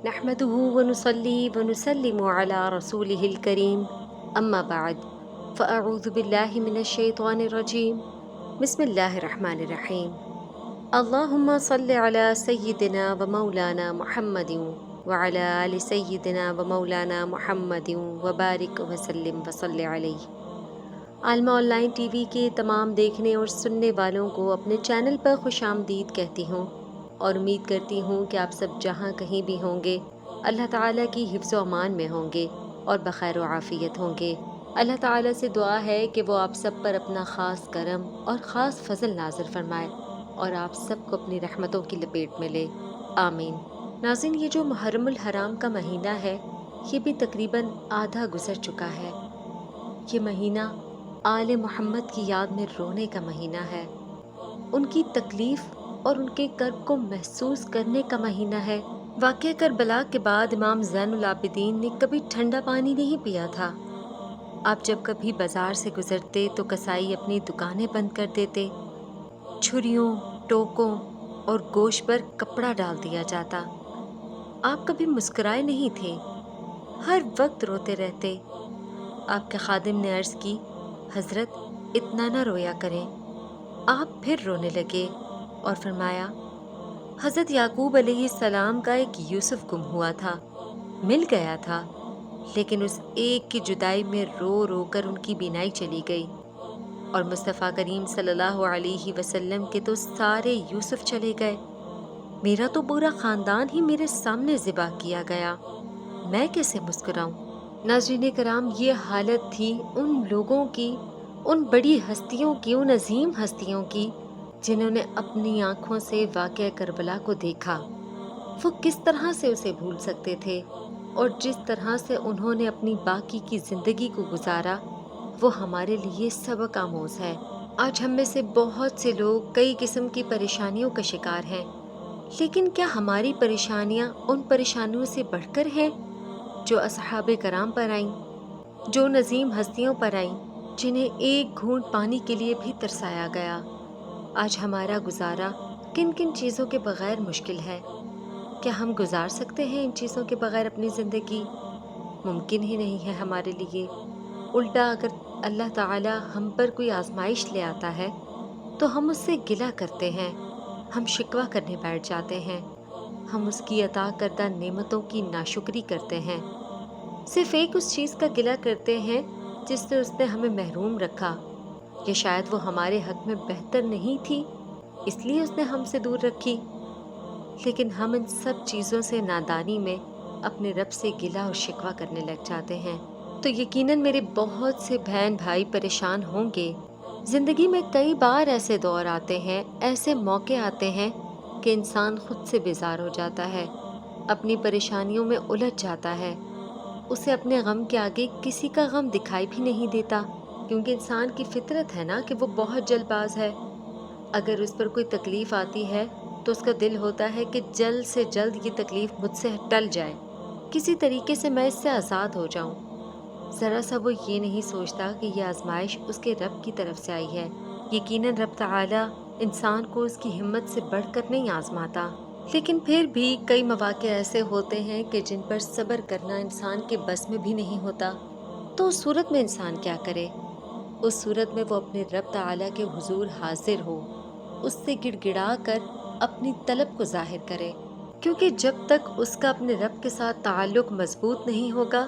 نحمده ونصلي ونسلم على رسوله الكريم أما بعد فأعوذ بالله من الشيطان الرجيم بسم الله الرحمن الرحيم اللهم صل على سيدنا ومولانا محمد وعلى آل سيدنا ومولانا محمد وبارك وسلم وصل علیہ۔ عالمہ آن لائن ٹی وی کے تمام دیکھنے اور سننے والوں کو اپنے چینل پر خوش آمدید کہتی ہوں اور امید کرتی ہوں کہ آپ سب جہاں کہیں بھی ہوں گے اللہ تعالیٰ کی حفظ و امان میں ہوں گے اور بخیر و عافیت ہوں گے۔ اللہ تعالیٰ سے دعا ہے کہ وہ آپ سب پر اپنا خاص کرم اور خاص فضل نازل فرمائے اور آپ سب کو اپنی رحمتوں کی لپیٹ میں لے، آمین۔ ناظرین، یہ جو محرم الحرام کا مہینہ ہے یہ بھی تقریباً آدھا گزر چکا ہے۔ یہ مہینہ آل محمد کی یاد میں رونے کا مہینہ ہے، ان کی تکلیف اور ان کے کرب کو محسوس کرنے کا مہینہ ہے۔ واقعہ کربلا کے بعد امام زین العابدین نے کبھی ٹھنڈا پانی نہیں پیا تھا۔ آپ جب کبھی بازار سے گزرتے تو کسائی اپنی دکانیں بند کر دیتے، چھریوں، ٹوکوں اور گوشت پر کپڑا ڈال دیا جاتا۔ آپ کبھی مسکرائے نہیں تھے، ہر وقت روتے رہتے۔ آپ کے خادم نے عرض کی، حضرت اتنا نہ رویا کریں۔ آپ پھر رونے لگے اور فرمایا، حضرت یعقوب علیہ السلام کا ایک یوسف گم ہوا تھا، مل گیا تھا، لیکن اس ایک کی جدائی میں رو رو کر ان کی بینائی چلی گئی، اور مصطفیٰ کریم صلی اللہ علیہ وسلم کے تو سارے یوسف چلے گئے، میرا تو پورا خاندان ہی میرے سامنے ذبح کیا گیا، میں کیسے مسکراؤں؟ ناظرین کرام، یہ حالت تھی ان لوگوں کی، ان بڑی ہستیوں کی، ان عظیم ہستیوں کی جنہوں نے اپنی آنکھوں سے واقعہ کربلا کو دیکھا۔ وہ کس طرح سے اسے بھول سکتے تھے، اور جس طرح سے انہوں نے اپنی باقی کی زندگی کو گزارا وہ ہمارے لیے سبق آموز ہے۔ آج ہم میں سے بہت سے لوگ کئی قسم کی پریشانیوں کا شکار ہیں، لیکن کیا ہماری پریشانیاں ان پریشانیوں سے بڑھ کر ہیں جو اصحاب کرام پر آئیں، جو ان عظیم ہستیوں پر آئیں جنہیں ایک گھونٹ پانی کے لیے بھی ترسایا گیا؟ آج ہمارا گزارا کن کن چیزوں کے بغیر مشکل ہے؟ کیا ہم گزار سکتے ہیں ان چیزوں کے بغیر اپنی زندگی؟ ممکن ہی نہیں ہے ہمارے لیے۔ الٹا اگر اللہ تعالی ہم پر کوئی آزمائش لے آتا ہے تو ہم اس سے گلہ کرتے ہیں، ہم شکوہ کرنے بیٹھ جاتے ہیں، ہم اس کی عطا کردہ نعمتوں کی ناشکری کرتے ہیں، صرف ایک اس چیز کا گلہ کرتے ہیں جس سے اس نے ہمیں محروم رکھا، یا شاید وہ ہمارے حق میں بہتر نہیں تھی اس لیے اس نے ہم سے دور رکھی۔ لیکن ہم ان سب چیزوں سے نادانی میں اپنے رب سے گلہ اور شکوہ کرنے لگ جاتے ہیں۔ تو یقیناً میرے بہت سے بہن بھائی پریشان ہوں گے۔ زندگی میں کئی بار ایسے دور آتے ہیں، ایسے موقع آتے ہیں کہ انسان خود سے بیزار ہو جاتا ہے، اپنی پریشانیوں میں الجھ جاتا ہے، اسے اپنے غم کے آگے کسی کا غم دکھائی بھی نہیں دیتا، کیونکہ انسان کی فطرت ہے نا کہ وہ بہت جلد باز ہے۔ اگر اس پر کوئی تکلیف آتی ہے تو اس کا دل ہوتا ہے کہ جلد سے جلد یہ تکلیف مجھ سے ٹل جائے، کسی طریقے سے میں اس سے آزاد ہو جاؤں۔ ذرا سا وہ یہ نہیں سوچتا کہ یہ آزمائش اس کے رب کی طرف سے آئی ہے۔ یقیناً رب تعالی انسان کو اس کی ہمت سے بڑھ کر نہیں آزماتا، لیکن پھر بھی کئی مواقع ایسے ہوتے ہیں کہ جن پر صبر کرنا انسان کے بس میں بھی نہیں ہوتا۔ تو اس صورت میں انسان کیا کرے؟ اس صورت میں وہ اپنے رب تعالیٰ کے حضور حاضر ہو، اس سے گڑ گڑا کر اپنی طلب کو ظاہر کرے، کیونکہ جب تک اس کا اپنے رب کے ساتھ تعلق مضبوط نہیں ہوگا،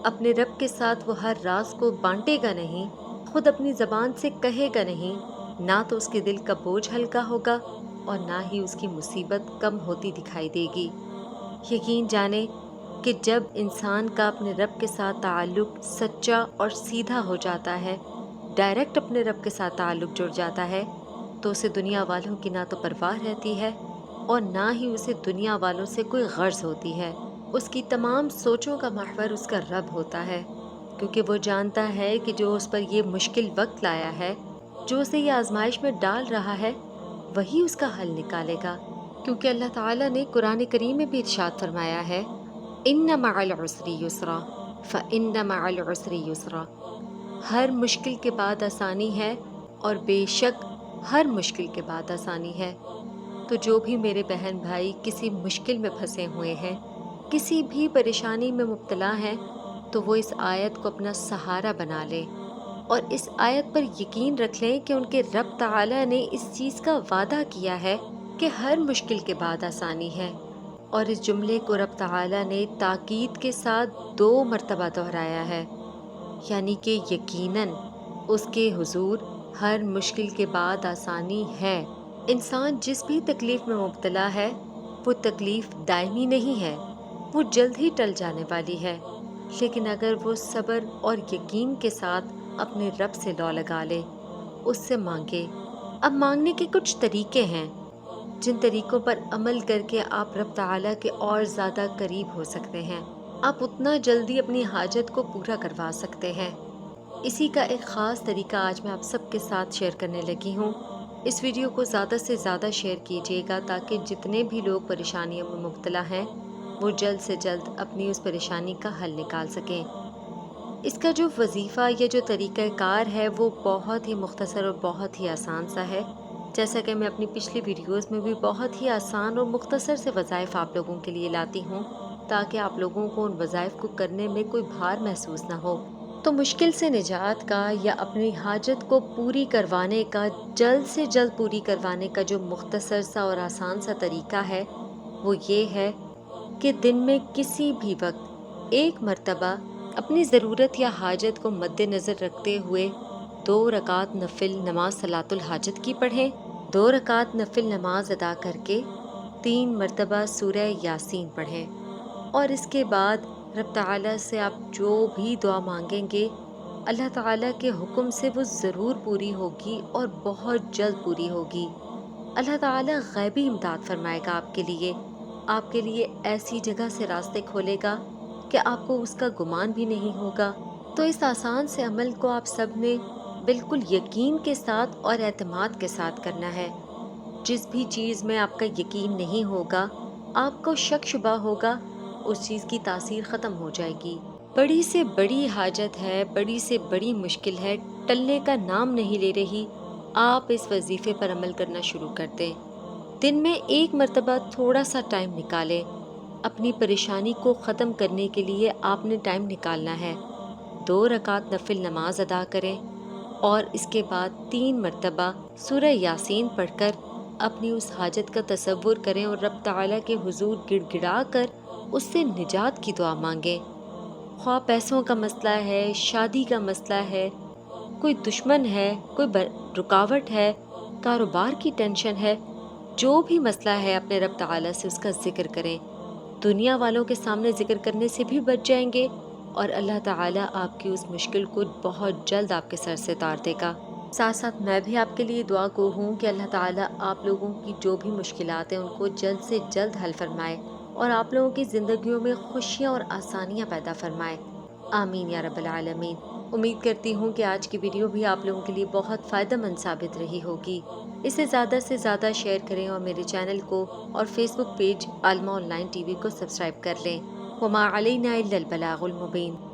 اپنے رب کے ساتھ وہ ہر راز کو بانٹے گا نہیں، خود اپنی زبان سے کہے گا نہیں، نہ تو اس کے دل کا بوجھ ہلکا ہوگا اور نہ ہی اس کی مصیبت کم ہوتی دکھائی دے گی۔ یقین جانے کہ جب انسان کا اپنے رب کے ساتھ تعلق سچا اور سیدھا ہو جاتا ہے، ڈائریکٹ اپنے رب کے ساتھ تعلق جڑ جاتا ہے، تو اسے دنیا والوں کی نہ تو پرواہ رہتی ہے اور نہ ہی اسے دنیا والوں سے کوئی غرض ہوتی ہے۔ اس کی تمام سوچوں کا محور اس کا رب ہوتا ہے، کیونکہ وہ جانتا ہے کہ جو اس پر یہ مشکل وقت لایا ہے، جو اسے یہ آزمائش میں ڈال رہا ہے، وہی اس کا حل نکالے گا۔ کیونکہ اللہ تعالیٰ نے قرآن کریم میں بھی ارشاد فرمایا ہے، ان مع العسر یسرا فان مع العسر یسرا، ہر مشکل کے بعد آسانی ہے اور بے شک ہر مشکل کے بعد آسانی ہے۔ تو جو بھی میرے بہن بھائی کسی مشکل میں پھنسے ہوئے ہیں، کسی بھی پریشانی میں مبتلا ہیں تو وہ اس آیت کو اپنا سہارا بنا لیں اور اس آیت پر یقین رکھ لیں کہ ان کے رب تعالیٰ نے اس چیز کا وعدہ کیا ہے کہ ہر مشکل کے بعد آسانی ہے، اور اس جملے کو رب تعالیٰ نے تاکید کے ساتھ 2 مرتبہ دہرایا ہے، یعنی کہ یقیناً اس کے حضور ہر مشکل کے بعد آسانی ہے۔ انسان جس بھی تکلیف میں مبتلا ہے وہ تکلیف دائمی نہیں ہے، وہ جلد ہی ٹل جانے والی ہے، لیکن اگر وہ صبر اور یقین کے ساتھ اپنے رب سے لو لگا لے، اس سے مانگے۔ اب مانگنے کے کچھ طریقے ہیں جن طریقوں پر عمل کر کے آپ رب تعالیٰ کے اور زیادہ قریب ہو سکتے ہیں، آپ اتنا جلدی اپنی حاجت کو پورا کروا سکتے ہیں۔ اسی کا ایک خاص طریقہ آج میں آپ سب کے ساتھ شیئر کرنے لگی ہوں۔ اس ویڈیو کو زیادہ سے زیادہ شیئر کیجیے گا تاکہ جتنے بھی لوگ پریشانیوں میں مبتلا ہیں وہ جلد سے جلد اپنی اس پریشانی کا حل نکال سکیں۔ اس کا جو وظیفہ یا جو طریقہ کار ہے وہ بہت ہی مختصر اور بہت ہی آسان سا ہے، جیسا کہ میں اپنی پچھلی ویڈیوز میں بھی بہت ہی آسان اور مختصر سے وظائف آپ لوگوں کے لیے لاتی ہوں تاکہ آپ لوگوں کو ان وظائف کو کرنے میں کوئی بھار محسوس نہ ہو۔ تو مشکل سے نجات کا یا اپنی حاجت کو پوری کروانے کا، جلد سے جلد پوری کروانے کا جو مختصر سا اور آسان سا طریقہ ہے وہ یہ ہے کہ دن میں کسی بھی وقت 1 مرتبہ اپنی ضرورت یا حاجت کو مد نظر رکھتے ہوئے 2 رکعت نفل نماز صلاۃ الحاجت کی پڑھیں۔ 2 رکعت نفل نماز ادا کر کے 3 مرتبہ سورہ یاسین پڑھیں، اور اس کے بعد رب تعالیٰ سے آپ جو بھی دعا مانگیں گے اللہ تعالیٰ کے حکم سے وہ ضرور پوری ہوگی اور بہت جلد پوری ہوگی۔ اللہ تعالیٰ غیبی امداد فرمائے گا آپ کے لیے ایسی جگہ سے راستے کھولے گا کہ آپ کو اس کا گمان بھی نہیں ہوگا۔ تو اس آسان سے عمل کو آپ سب نے بالکل یقین کے ساتھ اور اعتماد کے ساتھ کرنا ہے۔ جس بھی چیز میں آپ کا یقین نہیں ہوگا، آپ کو شک شبہ ہوگا، اس چیز کی تاثیر ختم ہو جائے گی۔ بڑی سے بڑی حاجت ہے، بڑی سے بڑی مشکل ہے، ٹلنے کا نام نہیں لے رہی، آپ اس وظیفے پر عمل کرنا شروع کر دیں۔ دن میں 1 مرتبہ تھوڑا سا ٹائم نکالیں، اپنی پریشانی کو ختم کرنے کے لیے آپ نے ٹائم نکالنا ہے۔ 2 رکعت نفل نماز ادا کریں اور اس کے بعد 3 مرتبہ سورہ یاسین پڑھ کر اپنی اس حاجت کا تصور کریں اور رب تعالیٰ کے حضور گڑ گڑا کر اس سے نجات کی دعا مانگیں۔ خواہ پیسوں کا مسئلہ ہے، شادی کا مسئلہ ہے، کوئی دشمن ہے، کوئی رکاوٹ ہے، کاروبار کی ٹینشن ہے، جو بھی مسئلہ ہے اپنے رب تعالیٰ سے اس کا ذکر کریں۔ دنیا والوں کے سامنے ذکر کرنے سے بھی بچ جائیں گے اور اللہ تعالیٰ آپ کی اس مشکل کو بہت جلد آپ کے سر سے اتار دے گا۔ ساتھ ساتھ میں بھی آپ کے لیے دعا گو ہوں کہ اللہ تعالیٰ آپ لوگوں کی جو بھی مشکلات ہیں ان کو جلد سے جلد حل فرمائے اور آپ لوگوں کی زندگیوں میں خوشیاں اور آسانیاں پیدا فرمائے۔ آمین یا رب العالمین۔ امید کرتی ہوں کہ آج کی ویڈیو بھی آپ لوگوں کے لیے بہت فائدہ مند ثابت رہی ہوگی۔ اسے زیادہ سے زیادہ شیئر کریں اور میرے چینل کو اور Facebook page Alima online T V کو سبسکرائب کر لیں۔ وما علینا الا البلاغ المبین۔